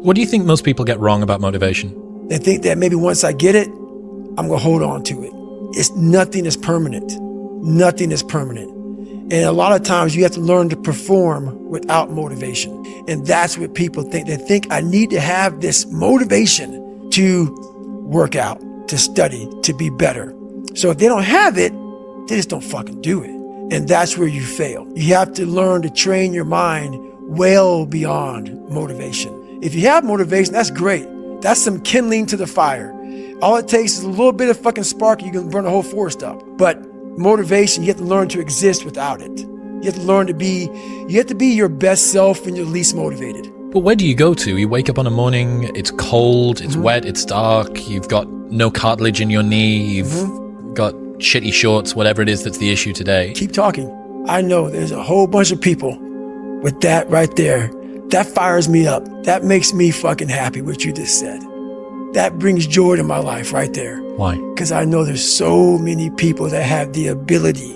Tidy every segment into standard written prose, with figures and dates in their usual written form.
What do you think most people get wrong about motivation? They think that maybe once I get it, I'm going to hold on to it. Nothing is permanent. Nothing is permanent. And a lot of times you have to learn to perform without motivation. And that's what people think. They think I need to have this motivation to work out, to study, to be better. So if they don't have it, they just don't fucking do it. And that's where you fail. You have to learn to train your mind well beyond motivation. If you have motivation, that's great. That's some kindling to the fire. All it takes is a little bit of fucking spark, you can burn the whole forest up. But motivation, you have to learn to exist without it. You have to learn to be, your best self when you're least motivated. But where do you go to? You wake up on a morning, it's cold, it's wet, it's dark, you've got no cartilage in your knee, you've got shitty shorts, whatever it is that's the issue today. Keep talking. I know there's a whole bunch of people with that right there. That fires me up. That makes me fucking happy, what you just said. That brings joy to my life right there. Why? Because I know there's so many people that have the ability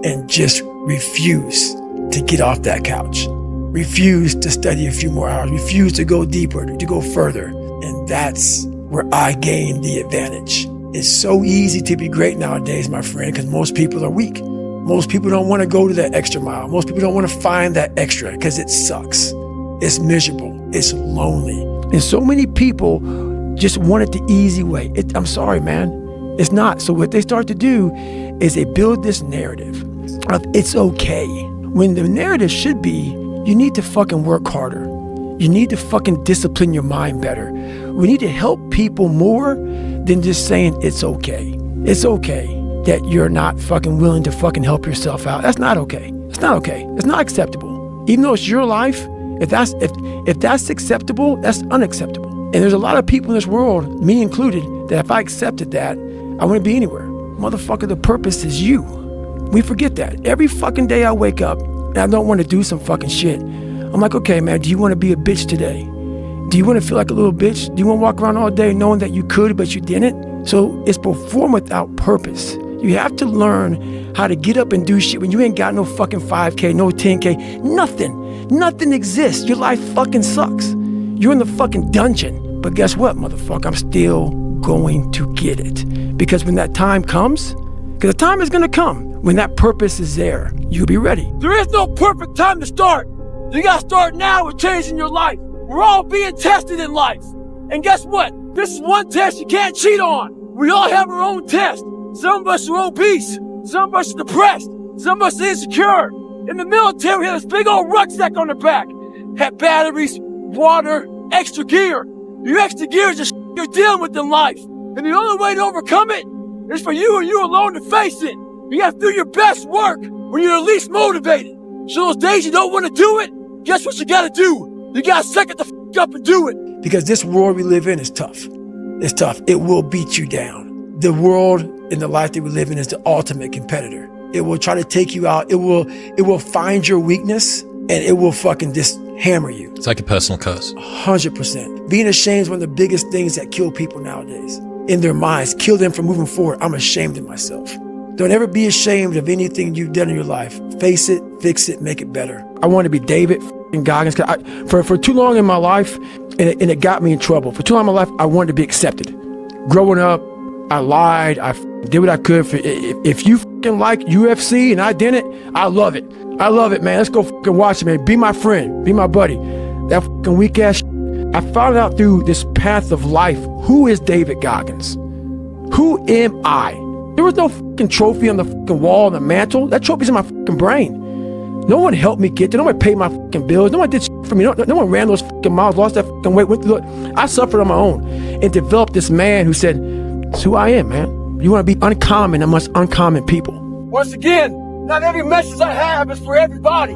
and just refuse to get off that couch. Refuse to study a few more hours. Refuse to go deeper, to go further. And that's where I gain the advantage. It's so easy to be great nowadays, my friend, because most people are weak. Most people don't want to go to that extra mile. Most people don't want to find that extra because it sucks. It's miserable. It's lonely. And so many people just want it the easy way. I'm sorry, man. It's not. So what they start to do is they build this narrative of it's okay. When the narrative should be, you need to fucking work harder. You need to fucking discipline your mind better. We need to help people more than just saying it's okay. It's okay that you're not fucking willing to fucking help yourself out. That's not okay. It's not okay. It's not acceptable. Even though it's your life, if that's acceptable, that's unacceptable. And there's a lot of people in this world, me included, that if I accepted that, I wouldn't be anywhere. Motherfucker, the purpose is you. We forget that. Every fucking day I wake up and I don't want to do some fucking shit. I'm like, okay, man, do you want to be a bitch today? Do you want to feel like a little bitch? Do you want to walk around all day knowing that you could, but you didn't? So it's perform without purpose. You have to learn how to get up and do shit when you ain't got no fucking 5K, no 10K, nothing. Nothing exists. Your life fucking sucks. You're in the fucking dungeon. But guess what, motherfucker? I'm still going to get it. Because when that time comes, because the time is going to come, when that purpose is there, you'll be ready. There is no perfect time to start. You got to start now with changing your life. We're all being tested in life. And guess what? This is one test you can't cheat on. We all have our own test. Some of us are obese. Some of us are depressed. Some of us are insecure. In the military, we had this big old rucksack on the back. Had batteries, water, extra gear. Your extra gear is the you're dealing with in life. And the only way to overcome it is for you and you alone to face it. You have to do your best work when you're the least motivated. So those days you don't want to do it, guess what you got to do? You got to suck it the up and do it. Because this world we live in is tough. It's tough. It will beat you down. The world and the life that we live in is the ultimate competitor. It will try to take you out. It will find your weakness and it will fucking just hammer you. It's like a personal curse. 100%. Being ashamed is one of the biggest things that kill people nowadays. In their minds, kill them from moving forward. I'm ashamed of myself. Don't ever be ashamed of anything you've done in your life. Face it, fix it, make it better. I want to be David Goggins. For too long in my life, and it got me in trouble. For too long in my life, I wanted to be accepted. Growing up, I lied. I did what I could. If you like UFC and I didn't, I love it. I love it, man. Let's go watch it, man. Be my friend. Be my buddy. That weak ass I found out through this path of life, who is David Goggins? Who am I? There was no fucking trophy on the fucking wall on the mantle. That trophy's in my fucking brain. No one helped me get there. No one paid my fucking bills. No one did shit for me. No one ran those fucking miles, lost that fucking weight, went through it. I suffered on my own and developed this man who said, it's who I am, man. You want to be uncommon amongst uncommon people. Once again, not every message I have is for everybody.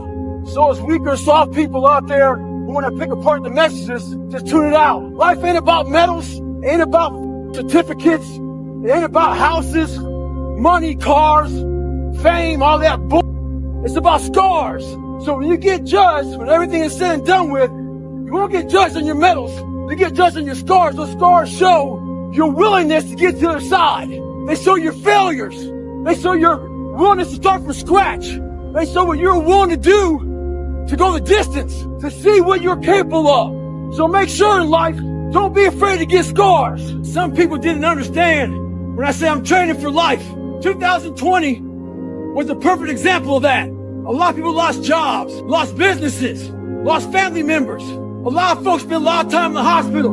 So as weak or soft people out there who want to pick apart the messages, just tune it out. Life ain't about medals, ain't about certificates, it ain't about houses, money, cars, fame, all that bull. It's about scars. So when you get judged, when everything is said and done with, you won't get judged on your medals. You get judged on your scars. Those scars show your willingness to get to the other side. They show your failures. They show your willingness to start from scratch. They show what you're willing to do to go the distance, to see what you're capable of. So make sure in life, don't be afraid to get scars. Some people didn't understand when I say I'm training for life. 2020 was the perfect example of that. A lot of people lost jobs, lost businesses, lost family members. A lot of folks spent a lot of time in the hospital,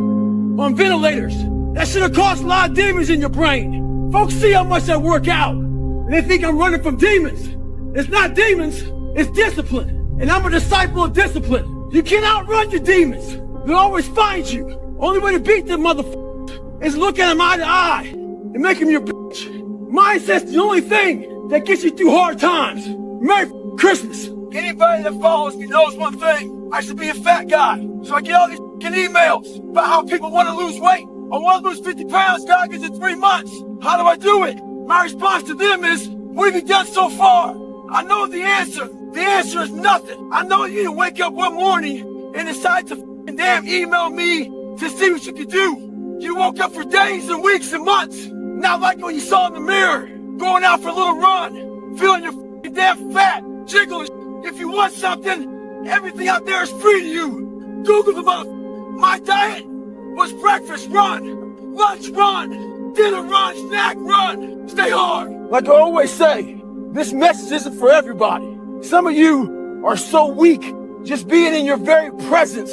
on ventilators. That should have caused a lot of demons in your brain. Folks see how much I work out, and they think I'm running from demons. It's not demons, it's discipline. And I'm a disciple of discipline. You can't outrun your demons. They'll always find you. Only way to beat them motherfuckers is look at them eye to eye and make them your bitch. Mindset's the only thing that gets you through hard times. Merry Christmas. Anybody that follows me knows one thing. I should be a fat guy. So I get all these emails about how people want to lose weight. I want to lose 50 pounds, Goggins, in 3 months. How do I do it? My response to them is, what have you done so far? I know the answer. The answer is nothing. I know you didn't wake up one morning and decide to damn email me to see what you could do. You woke up for days and weeks and months. Not like what you saw in the mirror. Going out for a little run. Feeling your damn fat. Jiggling. If you want something, everything out there is free to you. Google the mother. My diet was breakfast run, lunch run, dinner run, snack run. Stay hard. Like I always say, this message isn't for everybody. Some of you are so weak, just being in your very presence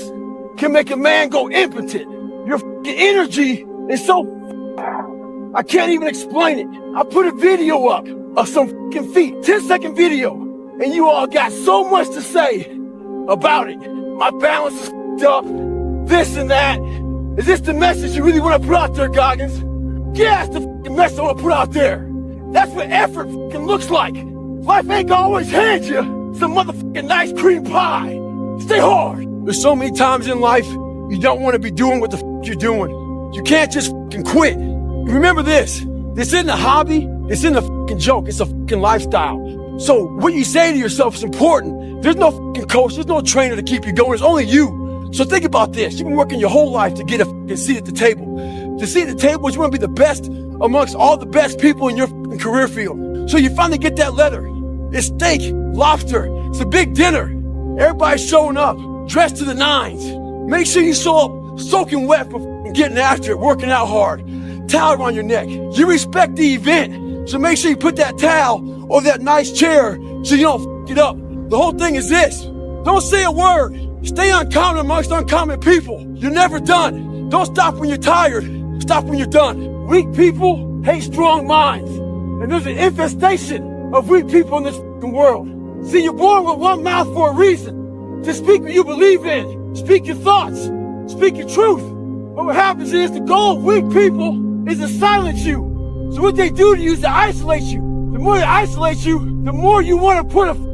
can make a man go impotent. Your energy is so I can't even explain it. I put a video up of some feet, 10-second video, and you all got so much to say about it. My balance is up, this and that. Is this the message you really want to put out there, Goggins? Yeah, that's the message I want to put out there. That's what effort looks like. Life ain't gonna always hand you some motherfucking nice cream pie. Stay hard. There's so many times in life you don't want to be doing what the you're doing. You can't just quit. Remember this. This isn't a hobby. This isn't a joke. It's a lifestyle. So what you say to yourself is important. There's no coach. There's no trainer to keep you going. It's only you. So think about this. You've been working your whole life to get a seat at the table. The seat at the table is you want to be the best amongst all the best people in your career field. So you finally get that letter. It's steak, lobster. It's a big dinner. Everybody's showing up, dressed to the nines. Make sure you show up soaking wet for getting after it, working out hard. Towel around your neck. You respect the event. So make sure you put that towel over that nice chair so you don't it up. The whole thing is this. Don't say a word. Stay uncommon amongst uncommon people. You're never done. Don't stop when you're tired. Stop when you're done. Weak people hate strong minds. And there's an infestation of weak people in this world. See, you're born with one mouth for a reason. To speak what you believe in. Speak your thoughts. Speak your truth. But what happens is the goal of weak people is to silence you. So what they do to you is to isolate you. The more they isolate you, the more you want to put a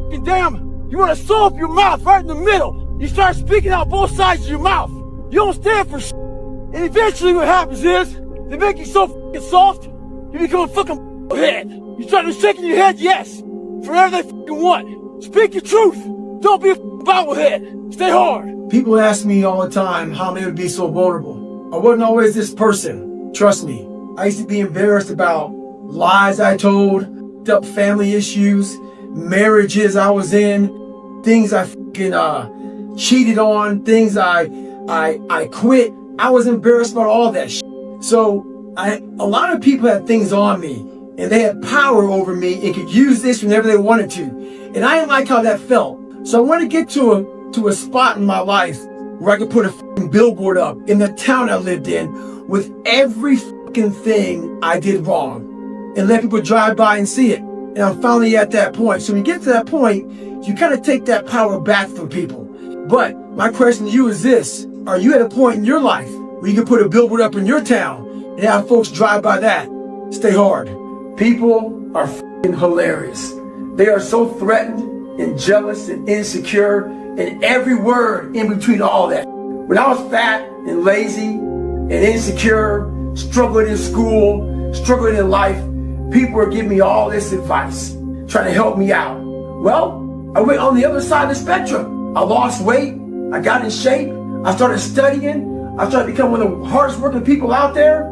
you want to sew up your mouth right in the middle. You start speaking out both sides of your mouth. You don't stand for shit. And eventually what happens is, they make you so soft, you become a head. You start shaking your head, yes, for whatever they want. Speak your truth. Don't be a bobblehead. Stay hard. People ask me all the time how they would be so vulnerable. I wasn't always this person. Trust me. I used to be embarrassed about lies I told, up family issues, marriages I was in, things I cheated on, things I quit. I was embarrassed about all that shit. So a lot of people had things on me and they had power over me and could use this whenever they wanted to. And I didn't like how that felt. So I wanted to get to a spot in my life where I could put a billboard up in the town I lived in with every thing I did wrong and let people drive by and see it. And I'm finally at that point. So when you get to that point, you kind of take that power back from people. But my question to you is this. Are you at a point in your life where you can put a billboard up in your town and have folks drive by that? Stay hard. People are hilarious. They are so threatened and jealous and insecure and every word in between all that. When I was fat and lazy and insecure, struggling in school, struggling in life, people were giving me all this advice, trying to help me out. Well, I went on the other side of the spectrum. I lost weight. I got in shape. I started studying. I started becoming one of the hardest working people out there.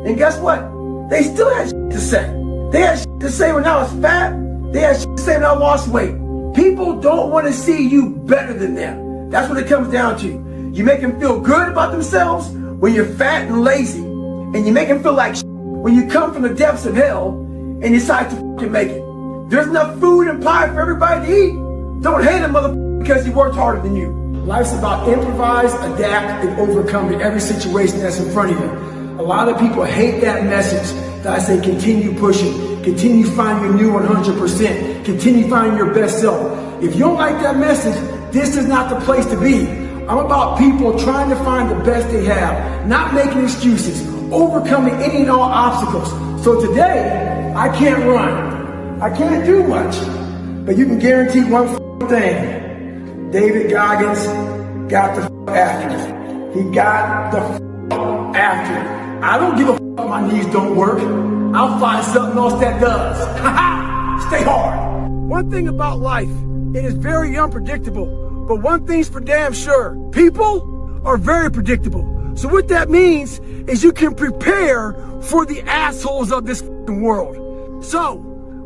And guess what? They still had shit to say. They had shit to say when I was fat. They had shit to say when I lost weight. People don't want to see you better than them. That's what it comes down to. You make them feel good about themselves when you're fat and lazy, and you make them feel like when you come from the depths of hell and you decide to fucking make it. There's enough food and pie for everybody to eat. Don't hate a motherfucker because he worked harder than you. Life's about improvise, adapt, and overcome in every situation that's in front of you. A lot of people hate that message that I say continue pushing, continue finding your new 100%, continue finding your best self. If you don't like that message, this is not the place to be. I'm about people trying to find the best they have, not making excuses, overcoming any and all obstacles. So today, I can't run. I can't do much. But you can guarantee one thing. David Goggins got the after it. He got the after it. I don't give a if my knees don't work. I'll find something else that does. Stay hard. One thing about life, it is very unpredictable. But one thing's for damn sure. People are very predictable. So what that means is you can prepare for the assholes of this world. So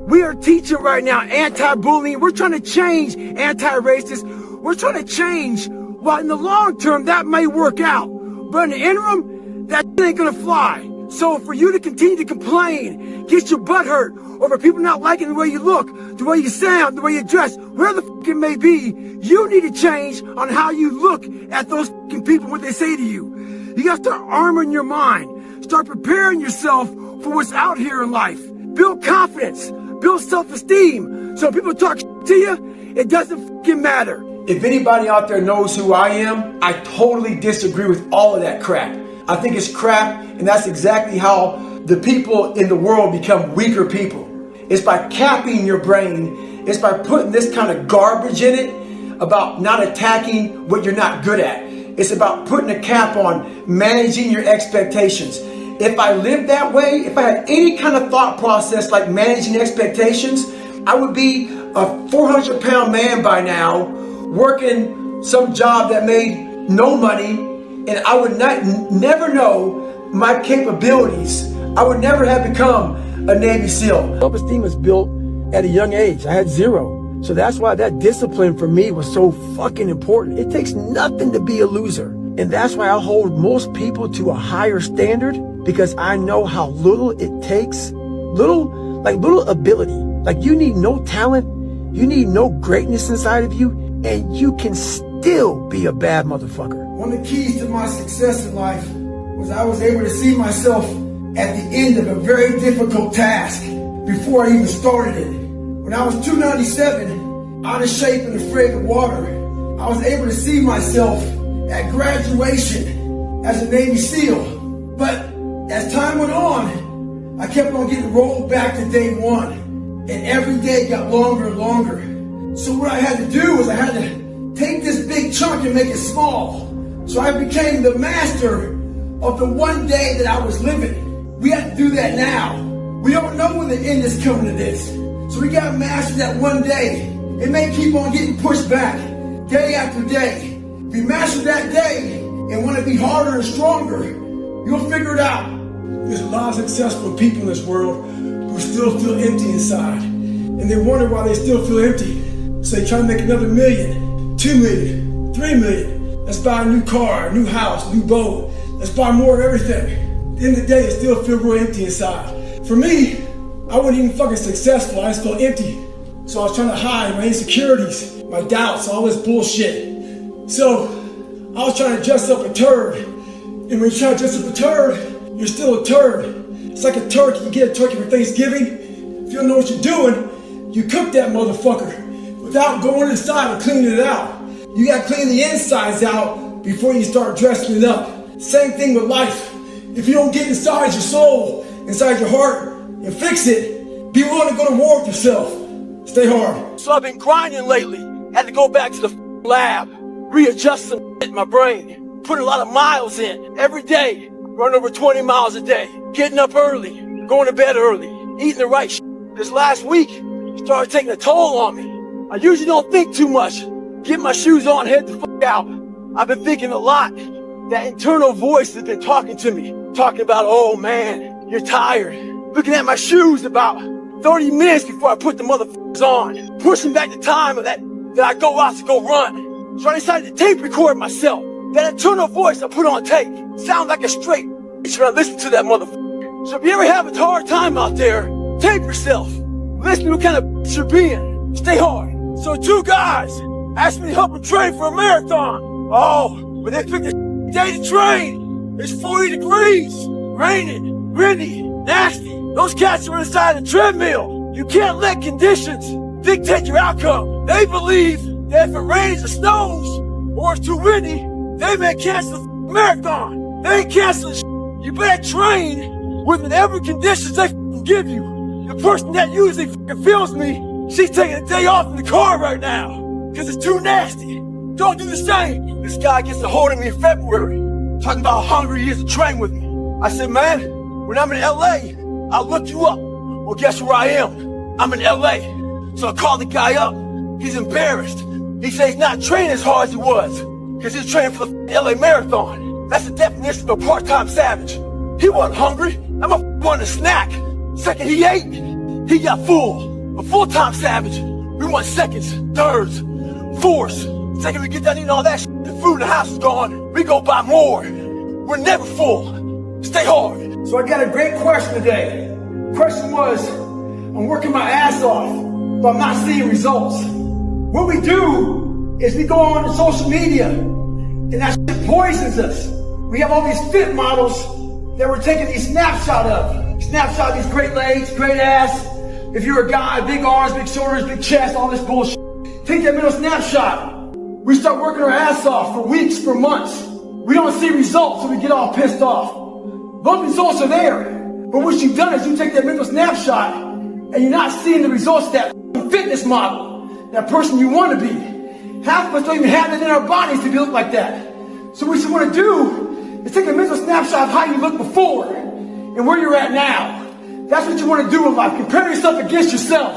we are teaching right now anti-bullying. We're trying to change anti-racist. We're trying to change. Well, in the long term, that may work out. But in the interim, that ain't gonna fly. So for you to continue to complain, get your butt hurt over people not liking the way you look, the way you sound, the way you dress, where the fuck it may be, you need to change on how you look at those fucking people, what they say to you. You gotta start armoring your mind. Start preparing yourself for what's out here in life. Build confidence. Build self-esteem. So when people talk to you, it doesn't fucking matter. If anybody out there knows who I am, I totally disagree with all of that crap. I think it's crap, and that's exactly how the people in the world become weaker people. It's by capping your brain. It's by putting this kind of garbage in it about not attacking what you're not good at. It's about putting a cap on managing your expectations. If I lived that way, if I had any kind of thought process like managing expectations, I would be a 400-pound man by now, working some job that made no money, and I would never know my capabilities. I would never have become a Navy SEAL. Self-esteem was built at a young age. I had 0. So that's why that discipline for me was so fucking important. It takes nothing to be a loser. And that's why I hold most people to a higher standard, because I know how little it takes. Little ability. Like you need no talent. You need no greatness inside of you. And you can still be a bad motherfucker. One of the keys to my success in life was I was able to see myself at the end of a very difficult task before I even started it. When I was 297, out of shape and afraid of water, I was able to see myself at graduation as a Navy SEAL. But as time went on, I kept on getting rolled back to day one. And every day got longer and longer. So what I had to do was I had to take this big chunk and make it small. So I became the master of the one day that I was living. We have to do that now. We don't know when the end is coming to this. So we got to master that one day. It may keep on getting pushed back day after day. If you master that day and want to be harder and stronger, you'll figure it out. There's a lot of successful people in this world who still feel empty inside. And they wonder why they still feel empty. So they try to make another million, 2 million, 3 million. Let's buy a new car, a new house, a new boat. Let's buy more of everything. At the end of the day, they still feel real empty inside. For me, I wasn't even fucking successful. I just felt empty. So I was trying to hide my insecurities, my doubts, all this bullshit. So I was trying to dress up a turd. And when you try to dress up a turd, you're still a turd. It's like a turkey. You get a turkey for Thanksgiving. If you don't know what you're doing, you cook that motherfucker without going inside and cleaning it out. You gotta clean the insides out before you start dressing it up. Same thing with life. If you don't get inside your soul, inside your heart, and fix it, be willing to go to war with yourself. Stay hard. So I've been grinding lately. Had to go back to the lab, readjust some shit in my brain, putting a lot of miles in every day, run over 20 miles a day, getting up early, going to bed early, eating the right shit. This last week started taking a toll on me. I usually don't think too much. Get my shoes on, head the fuck out. I've been thinking a lot. That internal voice has been talking to me, talking about, oh man, you're tired. Looking at my shoes about 30 minutes before I put the motherfuckers on. Pushing back the time of that I go out to go run. So I decided to tape record myself. That internal voice I put on tape sounds like a straight bitch when I listen to that motherfucker. So if you ever have a hard time out there, tape yourself. Listen to what kind of bitch you're being. Stay hard. So 2 guys asked me to help them train for a marathon. Oh, when they picked the day to train, it's 40 degrees, raining, windy, nasty. Those cats are inside the treadmill. You can't let conditions dictate your outcome. They believe that if it rains or snows, or it's too windy, they may cancel the marathon. They ain't canceling shit. You better train with whatever conditions they give you. The person that usually films me, she's taking a day off in the car right now because it's too nasty. Don't do the same. This guy gets a hold of me in February, talking about how hungry he is to train with me. I said, man, when I'm in LA, I'll look you up. Well, guess where I am? I'm in LA. So I called the guy up. He's embarrassed. He says he's not training as hard as he was because he's training for the LA Marathon. That's the definition of a part-time savage. He wasn't hungry. I'm wanting a snack. Second he ate, he got full. A full-time savage, we want seconds, thirds, fourths. Second we get done eating all that shit, the food in the house is gone, we go buy more. We're never full. Stay hard. So I got a great question today. Question was, I'm working my ass off, but I'm not seeing results. What we do is we go on social media, and that shit poisons us. We have all these fit models that we're taking these snapshots of. Snapshot these great legs, great ass. If you're a guy, big arms, big shoulders, big chest, all this bullshit. Take that middle snapshot. We start working our ass off for weeks, for months. We don't see results, so we get all pissed off. Those results are there. But what you've done is you take that mental snapshot and you're not seeing the results of that fitness model, that person you want to be. Half of us don't even have it in our bodies to look like that. So what you want to do is take a mental snapshot of how you looked before and where you're at now. That's what you want to do in life. Compare yourself against yourself.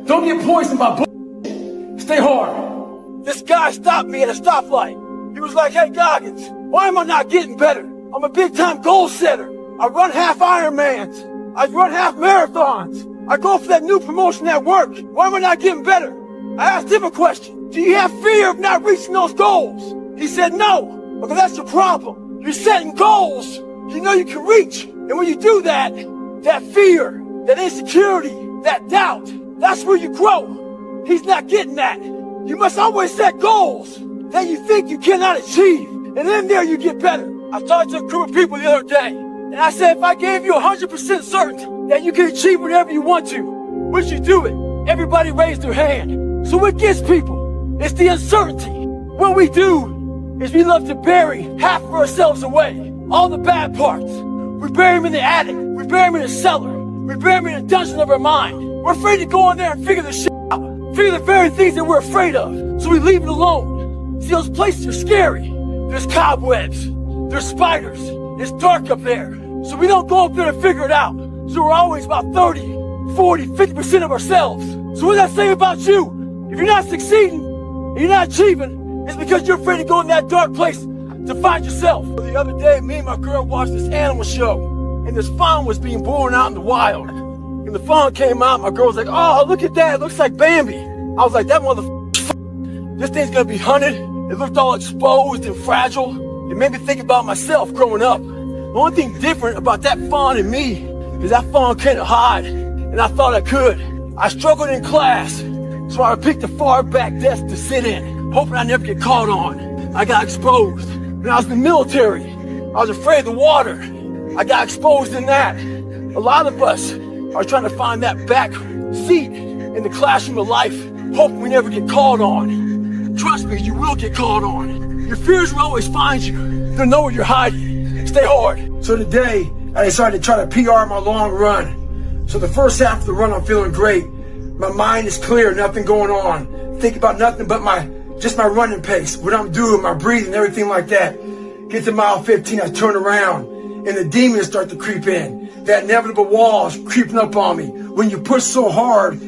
Don't get poisoned by bullshit. Stay hard. This guy stopped me at a stoplight. He was like, hey Goggins, why am I not getting better? I'm a big time goal setter. I run half Ironmans. I run half marathons. I go for that new promotion at work. Why am I not getting better? I asked him a question. Do you have fear of not reaching those goals? He said no. Okay, that's your problem. You're setting goals you know you can reach. And when you do that, that fear, that insecurity, that doubt, that's where you grow. He's not getting that. You must always set goals that you think you cannot achieve. And in there you get better. I talked to a group of people the other day, and I said, if I gave you 100% certainty that you can achieve whatever you want to, would you do it? Everybody raised their hand. So what gets people? It's the uncertainty. What we do is we love to bury half of ourselves away. All the bad parts. We bury them in the attic. We bury them in the cellar. We bury them in the dungeon of our mind. We're afraid to go in there and figure the shit out. Figure the very things that we're afraid of. So we leave it alone. See, those places are scary. There's cobwebs. There's spiders. It's dark up there. So we don't go up there to figure it out. So we're always about 30, 40, 50% of ourselves. So what does that say about you? If you're not succeeding and you're not achieving, it's because you're afraid to go in that dark place to find yourself. The other day, me and my girl watched this animal show, and this fawn was being born out in the wild. And the fawn came out, my girl was like, oh, look at that, it looks like Bambi. I was like, that motherfucker, this thing's gonna be hunted. It looked all exposed and fragile. It made me think about myself growing up. The only thing different about that fawn and me is that fawn couldn't hide, and I thought I could. I struggled in class, so I picked a far back desk to sit in, hoping I never get caught on. I got exposed. When I was in the military, I was afraid of the water. I got exposed in that. A lot of us are trying to find that back seat in the classroom of life, hoping we never get called on. Trust me, you will get called on. Your fears will always find you. They'll know where you're hiding. Stay hard. So today, I decided to try to PR my long run. So the first half of the run, I'm feeling great. My mind is clear, nothing going on. Think about nothing but just my running pace, what I'm doing, my breathing, everything like that. Get to mile 15, I turn around, and the demons start to creep in. That inevitable wall is creeping up on me. When you push so hard,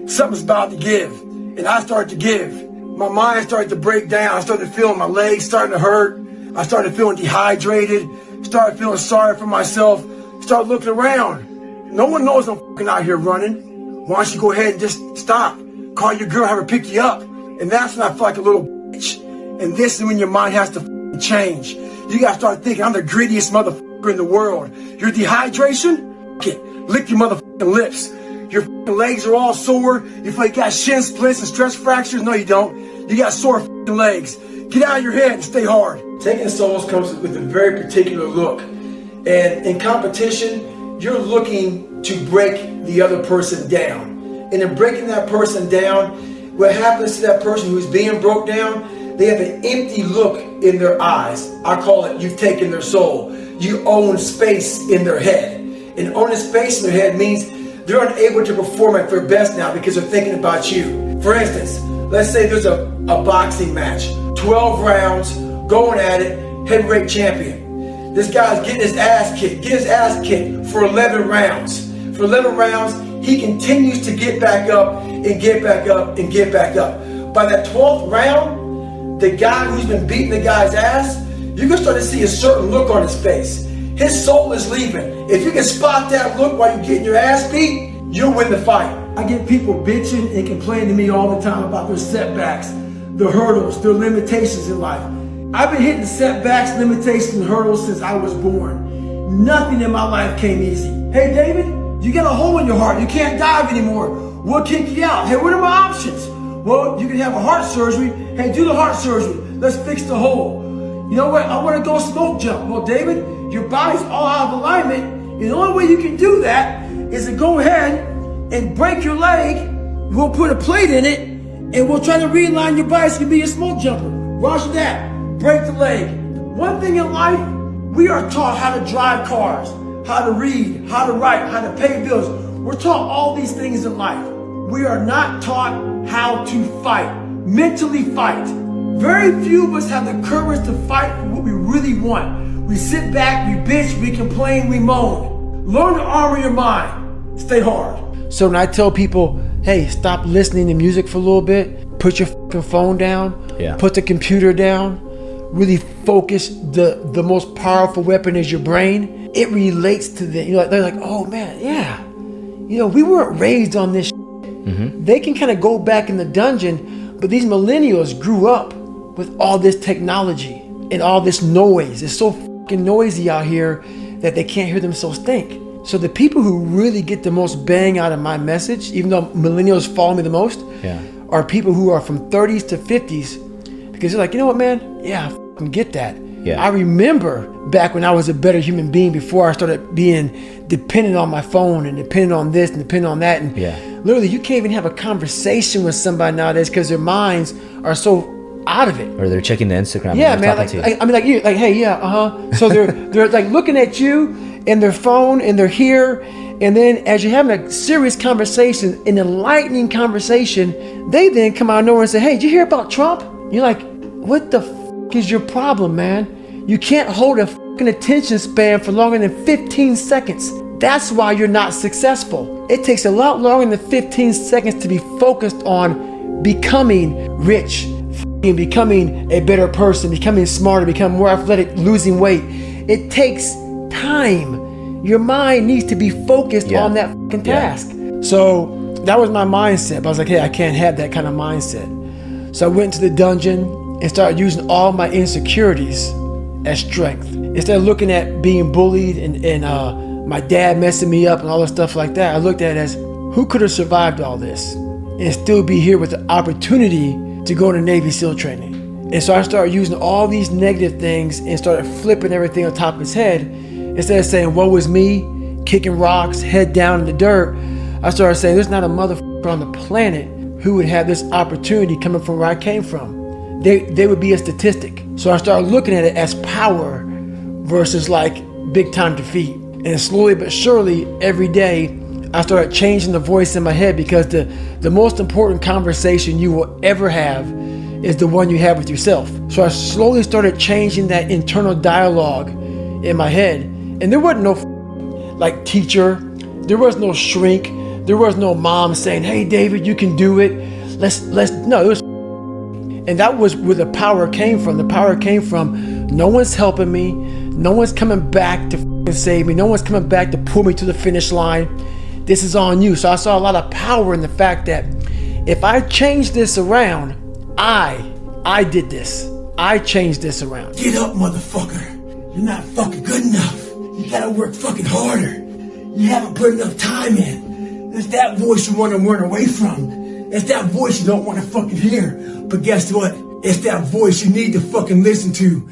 something's about to give. And I started to give. My mind started to break down. I started feeling my legs starting to hurt. I started feeling dehydrated. Started feeling sorry for myself. Started looking around. No one knows I'm fucking out here running. Why don't you go ahead and just stop? Call your girl, have her pick you up. And that's when I feel like a little bitch. And this is when your mind has to change. You gotta start thinking, I'm the greediest motherfucker in the world. Your dehydration? F it. Lick your motherfucking lips. Your fucking legs are all sore. You feel like you got shin splits and stress fractures? No, you don't. You got sore fucking legs. Get out of your head and stay hard. Taking souls comes with a very particular look. And in competition, you're looking to break the other person down. And in breaking that person down, what happens to that person who's being broke down, they have an empty look in their eyes. I call it, you've taken their soul. You own space in their head. And owning space in their head means they're unable to perform at their best now because they're thinking about you. For instance, let's say there's a boxing match, 12 rounds, going at it, heavyweight champion. This guy's getting his ass kicked for 11 rounds. For 11 rounds, he continues to get back up and get back up and get back up. By that 12th round, the guy who's been beating the guy's ass, you're gonna start to see a certain look on his face. His soul is leaving. If you can spot that look while you're getting your ass beat, you'll win the fight. I get people bitching and complaining to me all the time about their setbacks, their hurdles, their limitations in life. I've been hitting setbacks, limitations, and hurdles since I was born. Nothing in my life came easy. Hey, David, you got a hole in your heart. You can't dive anymore. We'll kick you out. Hey, what are my options? Well, you can have a heart surgery. Hey, do the heart surgery. Let's fix the hole. You know what? I want to go smoke jump. Well, David, your body's all out of alignment. And the only way you can do that is to go ahead and break your leg. We'll put a plate in it, and we'll try to realign your body so you can be a smoke jumper. Roger that. Break the leg. One thing in life, we are taught how to drive cars, how to read, how to write, how to pay bills. We're taught all these things in life. We are not taught how to fight, mentally fight. Very few of us have the courage to fight for what we really want. We sit back, we bitch, we complain, we moan. Learn to armor your mind. Stay hard. So when I tell people, hey, stop listening to music for a little bit, put your fucking phone down, put the computer down, really focus, the most powerful weapon is your brain. It relates to them. You know, they're like, oh man, yeah. You know, we weren't raised on this shit. Mm-hmm. They can kind of go back in the dungeon, but these millennials grew up with all this technology and all this noise. It's so fucking noisy out here that they can't hear themselves think. So the people who really get the most bang out of my message, even though millennials follow me the most, are people who are from 30s to 50s, because they're like, you know what, man? Yeah, I fucking get that. Yeah. I remember back when I was a better human being before I started being dependent on my phone and dependent on this and dependent on that. And literally, you can't even have a conversation with somebody nowadays because their minds are so out of it. Or they're checking the Instagram. Yeah, man. Like, I mean, like you, like, hey, yeah, So they're like looking at you and their phone and they're here. And then as you're having a serious conversation, an enlightening conversation, they then come out of nowhere and say, hey, did you hear about Trump? You're like, what the f*** is your problem, man? You can't hold a fucking attention span for longer than 15 seconds. That's why you're not successful. It takes a lot longer than 15 seconds to be focused on becoming rich, becoming a better person, becoming smarter, becoming more athletic, losing weight. It takes time. Your mind needs to be focused on that fucking task. So that was my mindset. But I was like, hey, I can't have that kind of mindset. So I went to the dungeon and started using all my insecurities as strength. Instead of looking at being bullied and my dad messing me up and all that stuff like that, I looked at it as, who could have survived all this and still be here with the opportunity to go to Navy SEAL training? And so I started using all these negative things and started flipping everything on top of his head. Instead of saying, woe is me, kicking rocks, head down in the dirt, I started saying, there's not a motherfucker on the planet who would have this opportunity coming from where I came from. They would be a statistic. So I started looking at it as power versus like big time defeat. And slowly but surely, every day, I started changing the voice in my head, because the most important conversation you will ever have is the one you have with yourself. So I slowly started changing that internal dialogue in my head. And there wasn't no like teacher, there was no shrink, there was no mom saying, hey David, you can do it. No, it was. And that was where the power came from. The power came from, no one's helping me, no one's coming back to save me, no one's coming back to pull me to the finish line. This is on you. So I saw a lot of power in the fact that if I change this around, I did this. I changed this around. Get up, motherfucker. You're not fucking good enough. You gotta work fucking harder. You haven't put enough time in. It's that voice you want to run away from. It's that voice you don't want to fucking hear. But guess what? It's that voice you need to fucking listen to.